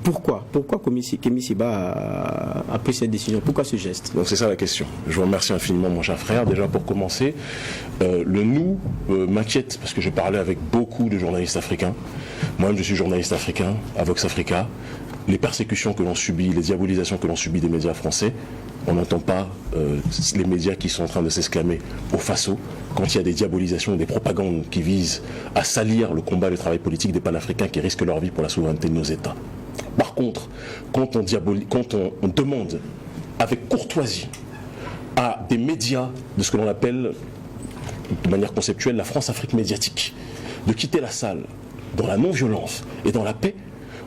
Pourquoi Kémy Séba a pris cette décision? Pourquoi ce geste? Donc c'est ça la question. Je vous remercie infiniment, mon cher frère. Déjà pour commencer, le nous m'inquiète parce que j'ai parlé avec beaucoup de journalistes africains. Moi-même, je suis journaliste africain à Vox Africa. Les persécutions que l'on subit, les diabolisations que l'on subit des médias français, on n'entend pas les médias qui sont en train de s'exclamer au faso quand il y a des diabolisations, des propagandes qui visent à salir le combat et le travail politique des panafricains qui risquent leur vie pour la souveraineté de nos États. Par contre, quand on demande avec courtoisie à des médias de ce que l'on appelle de manière conceptuelle la France-Afrique médiatique de quitter la salle dans la non-violence et dans la paix,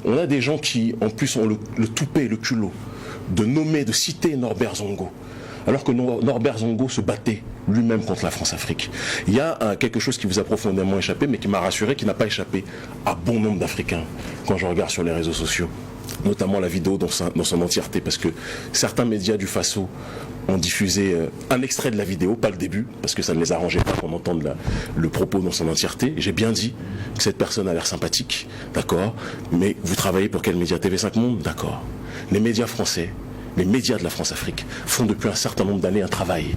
on a des gens qui en plus ont le toupet et le culot de nommer, de citer Norbert Zongo, alors que Norbert Zongo se battait lui-même contre la France-Afrique. Il y a quelque chose qui vous a profondément échappé, mais qui m'a rassuré, qui n'a pas échappé à bon nombre d'Africains quand je regarde sur les réseaux sociaux, notamment la vidéo dans son entièreté, parce que certains médias du Faso ont diffusé un extrait de la vidéo, pas le début, parce que ça ne les arrangeait pas qu'on entende le propos dans son entièreté. J'ai bien dit que cette personne a l'air sympathique, d'accord, mais vous travaillez pour quel média? TV5 Monde, d'accord. Les médias français, les médias de la France-Afrique font depuis un certain nombre d'années un travail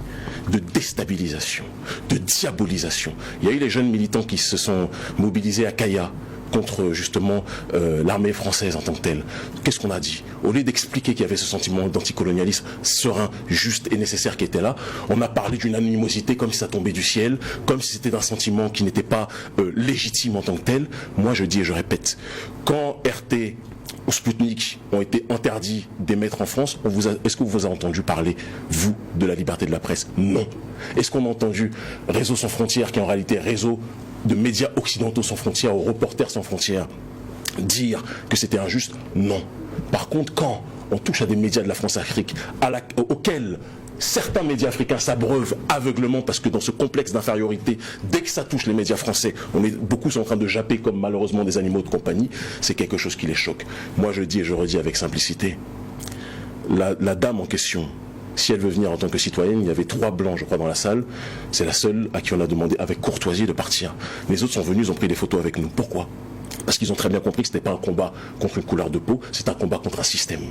de déstabilisation, de diabolisation. Il y a eu les jeunes militants qui se sont mobilisés à Kaya contre justement l'armée française en tant que telle. Qu'est-ce qu'on a dit? Au lieu d'expliquer qu'il y avait ce sentiment d'anticolonialisme serein, juste et nécessaire qui était là, on a parlé d'une animosité comme si ça tombait du ciel, comme si c'était un sentiment qui n'était pas légitime en tant que tel. Moi je dis et je répète, quand RT ou Sputnik ont été interdits d'émettre en France, est-ce que vous avez entendu parler, vous, de la liberté de la presse? Non. Est-ce qu'on a entendu Réseau sans frontières, qui est en réalité réseau de médias occidentaux sans frontières, ou Reporters sans frontières, dire que c'était injuste? Non. Par contre, quand on touche à des médias de la France-Afrique, auxquels certains médias africains s'abreuvent aveuglement, parce que dans ce complexe d'infériorité, dès que ça touche les médias français, beaucoup sont en train de japper comme malheureusement des animaux de compagnie, c'est quelque chose qui les choque. Moi je dis et je redis avec simplicité, la dame en question, si elle veut venir en tant que citoyenne, il y avait 3 blancs je crois dans la salle, c'est la seule à qui on a demandé avec courtoisie de partir. Les autres sont venus, ils ont pris des photos avec nous. Pourquoi? Parce qu'ils ont très bien compris que ce n'était pas un combat contre une couleur de peau, c'est un combat contre un système.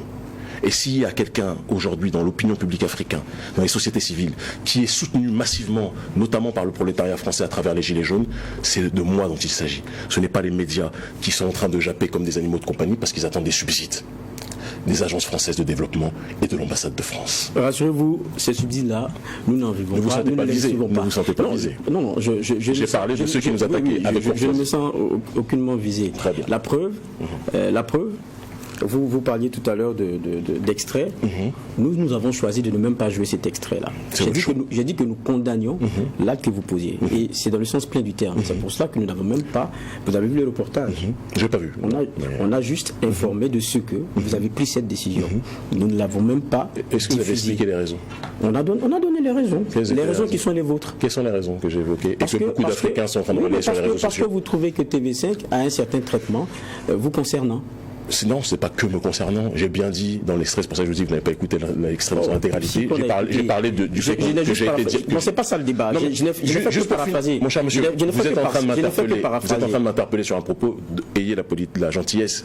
Et s'il y a quelqu'un aujourd'hui dans l'opinion publique africaine, dans les sociétés civiles, qui est soutenu massivement, notamment par le prolétariat français à travers les gilets jaunes, c'est de moi dont il s'agit. Ce n'est pas les médias qui sont en train de japper comme des animaux de compagnie parce qu'ils attendent des subsides des agences françaises de développement et de l'ambassade de France. Rassurez-vous, ces subsides-là, nous n'en vivons pas. Ne vous sentez pas visé. Ne vous sentez pas visé. Non, j'ai parlé de ceux qui nous attaquaient avec je ne me sens aucunement visé. Très bien. La preuve, vous parliez tout à l'heure d'extrait. Nous avons choisi de ne même pas jouer cet extrait-là. J'ai dit que nous condamnions l'acte que vous posiez. Et c'est dans le sens plein du terme. C'est pour cela que nous n'avons même pas... Vous avez vu le reportage? Je n'ai pas vu. On a juste informé de ce que vous avez pris cette décision. Nous ne l'avons même pas... Est-ce que vous avez expliqué les raisons? On a donné les raisons. Les raisons qui sont les vôtres. Quelles sont les raisons que j'ai évoquées et que beaucoup d'Africains sont en train de relayer sur les réseaux sociaux? Parce que vous trouvez que TV5 a un certain traitement vous concernant. Non, c'est pas que me concernant. J'ai bien dit dans l'extrait, c'est pour ça que je vous dis que vous n'avez pas écouté l'extrait dans son intégralité. J'ai parlé du fait que j'ai été dit. Non, c'est pas ça le débat. Je n'ai fait que paraphraser. Mon cher monsieur, vous êtes en train de m'interpeller sur un propos. Ayez la gentillesse,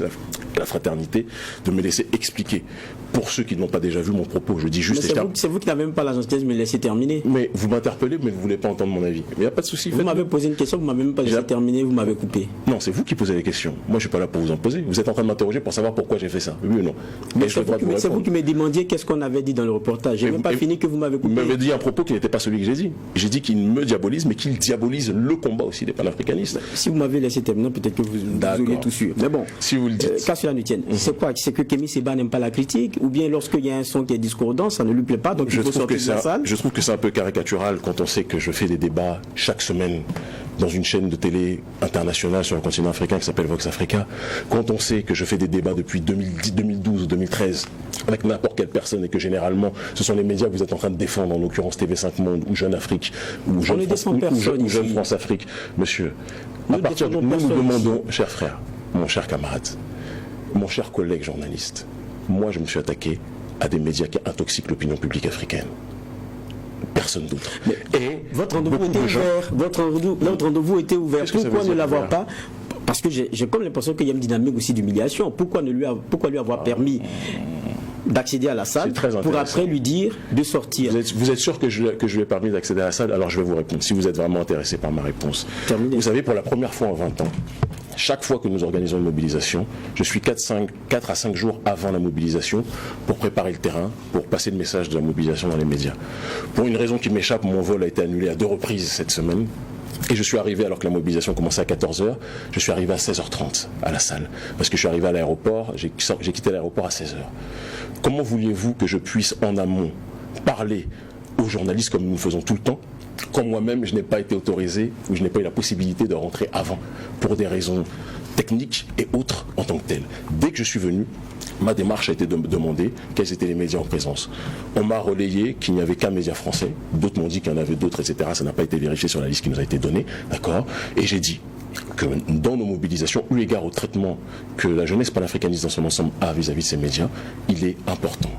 la fraternité, de me laisser expliquer. Pour ceux qui n'ont pas déjà vu mon propos, je dis juste. C'est vous qui n'avez même pas la gentillesse de me laisser terminer. Mais vous m'interpellez, mais vous ne voulez pas entendre mon avis. Mais il n'y a pas de souci. Vous m'avez posé une question, vous ne m'avez même pas laissé terminer, vous m'avez coupé. Non, c'est vous qui posez les questions. Moi, je ne suis pas là pour vous en poser. Vous êtes en train de m'interroger pour savoir pourquoi j'ai fait ça. Oui ou non? Mais c'est vous qui me demandiez qu'est-ce qu'on avait dit dans le reportage. Je n'ai même pas fini que vous m'avez coupé. Vous m'avez dit un propos qui n'était pas celui que j'ai dit. J'ai dit qu'il me diabolise, mais qu'il diabolise le combat aussi des panafricanistes. Si vous m'avez laissé terminer, peut-être que vous auriez tout su. Mais bon, si vous le dites. Qu'à cela ne tienne. C'est quoi? C'est que Kémy Séba n'aime pas la critique, ou bien lorsqu'il y a un son qui est discordant, ça ne lui plaît pas, donc il faut sortir de la salle? Je trouve que c'est un peu caricatural quand on sait que je fais des débats chaque semaine dans une chaîne de télé internationale sur le continent africain qui s'appelle Vox Africa, quand on sait que je fais des débats depuis 2012 ou 2013 avec n'importe quelle personne et que généralement ce sont les médias que vous êtes en train de défendre, en l'occurrence TV5 Monde ou Jeune Afrique ou Jeune France Afrique, monsieur, à partir de nous demandons, cher frère, mon cher camarade, mon cher collègue journaliste, moi je me suis attaqué à des médias qui intoxiquent l'opinion publique africaine. Personne d'autre. Et votre rendez-vous était ouvert. Votre rendez-vous était ouvert. Pourquoi ne l'avoir pas? Parce que j'ai comme l'impression qu'il y a une dynamique aussi d'humiliation. Pourquoi lui avoir permis d'accéder à la salle pour après lui dire de sortir? Vous êtes sûr que je lui ai permis d'accéder à la salle? Alors je vais vous répondre, si vous êtes vraiment intéressé par ma réponse. Terminé. Vous savez, pour la première fois en 20 ans, chaque fois que nous organisons une mobilisation, je suis 4 à 5 jours avant la mobilisation pour préparer le terrain, pour passer le message de la mobilisation dans les médias. Pour une raison qui m'échappe, mon vol a été annulé à 2 reprises cette semaine. Et je suis arrivé, alors que la mobilisation commençait à 14h, je suis arrivé à 16h30 à la salle. Parce que je suis arrivé à l'aéroport, j'ai quitté l'aéroport à 16h. Comment vouliez-vous que je puisse en amont parler aux journalistes comme nous le faisons tout le temps, quand moi-même je n'ai pas été autorisé ou je n'ai pas eu la possibilité de rentrer avant pour des raisons techniques et autres en tant que telles. Dès que je suis venu, ma démarche a été de me demander quels étaient les médias en présence. On m'a relayé qu'il n'y avait qu'un média français, d'autres m'ont dit qu'il y en avait d'autres, etc. Ça n'a pas été vérifié sur la liste qui nous a été donnée, d'accord? Et j'ai dit que dans nos mobilisations, eu égard au traitement que la jeunesse panafricaniste dans son ensemble a vis-à-vis de ces médias, il est important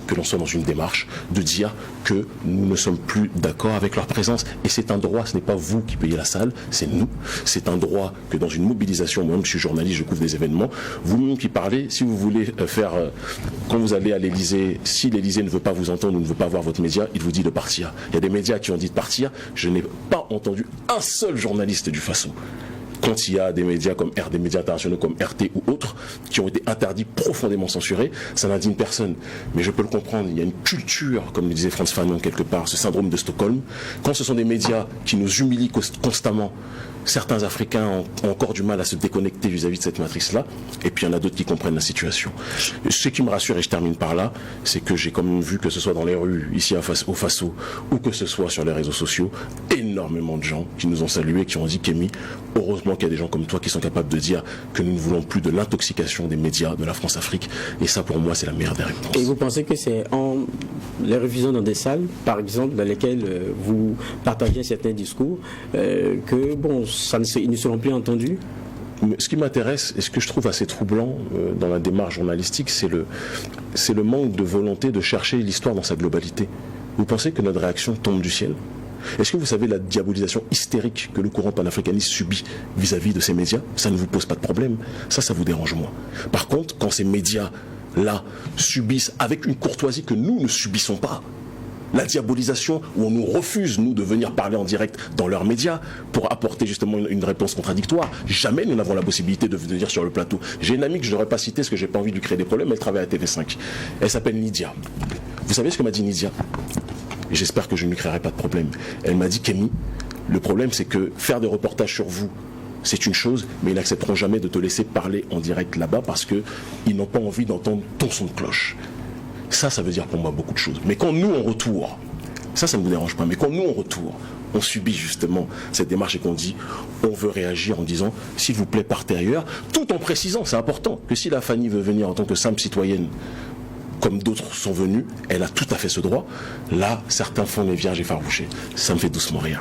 que l'on soit dans une démarche de dire que nous ne sommes plus d'accord avec leur présence. Et c'est un droit, ce n'est pas vous qui payez la salle, c'est nous. C'est un droit que dans une mobilisation, moi-même je suis journaliste, je couvre des événements, vous-même qui parlez, si vous voulez faire, quand vous allez à l'Élysée, si l'Élysée ne veut pas vous entendre ou ne veut pas voir votre média, il vous dit de partir. Il y a des médias qui ont dit de partir, je n'ai pas entendu un seul journaliste du Faso. Quand il y a des médias comme des médias internationaux comme RT ou autres qui ont été interdits, profondément censurés, ça n'indigne personne. Mais je peux le comprendre, il y a une culture, comme le disait Frantz Fanon quelque part, ce syndrome de Stockholm. Quand ce sont des médias qui nous humilient constamment, certains Africains ont encore du mal à se déconnecter vis-à-vis de cette matrice-là, et puis il y en a d'autres qui comprennent la situation. Ce qui me rassure, et je termine par là, c'est que j'ai quand même vu, que ce soit dans les rues, ici au Faso, ou que ce soit sur les réseaux sociaux, énormément de gens qui nous ont salués, qui ont dit Kémy, heureusement qu'il y a des gens comme toi qui sont capables de dire que nous ne voulons plus de l'intoxication des médias de la France-Afrique, et ça pour moi c'est la meilleure des réponses. Et vous pensez que c'est en les refusant dans des salles, par exemple, dans lesquelles vous partagez certains discours, que bon, ils ne seront plus entendus? Ce qui m'intéresse et ce que je trouve assez troublant dans la démarche journalistique, c'est le manque de volonté de chercher l'histoire dans sa globalité. Vous pensez que notre réaction tombe du ciel? Est-ce que vous savez la diabolisation hystérique que le courant panafricaniste subit vis-à-vis de ces médias? Ça ne vous pose pas de problème. Ça vous dérange moins. Par contre, quand ces médias-là subissent avec une courtoisie que nous ne subissons pas, la diabolisation où on nous refuse, nous, de venir parler en direct dans leurs médias pour apporter justement une réponse contradictoire. Jamais nous n'avons la possibilité de venir sur le plateau. J'ai une amie que je n'aurais pas citée parce que j'ai pas envie de lui créer des problèmes, elle travaille à TV5. Elle s'appelle Nidia. Vous savez ce que m'a dit Nidia? Et j'espère que je ne lui créerai pas de problème. Elle m'a dit, Kémy, le problème c'est que faire des reportages sur vous, c'est une chose, mais ils n'accepteront jamais de te laisser parler en direct là-bas parce qu'ils n'ont pas envie d'entendre ton son de cloche. Ça veut dire pour moi beaucoup de choses. Mais quand nous, en retour, ça ne me dérange pas, mais quand nous, en retour, on subit justement cette démarche et qu'on dit, on veut réagir en disant, s'il vous plaît, partez ailleurs, tout en précisant, c'est important, que si la Fanny veut venir en tant que simple citoyenne, comme d'autres sont venus, elle a tout à fait ce droit. Là, certains font les vierges effarouchées. Ça me fait doucement rire.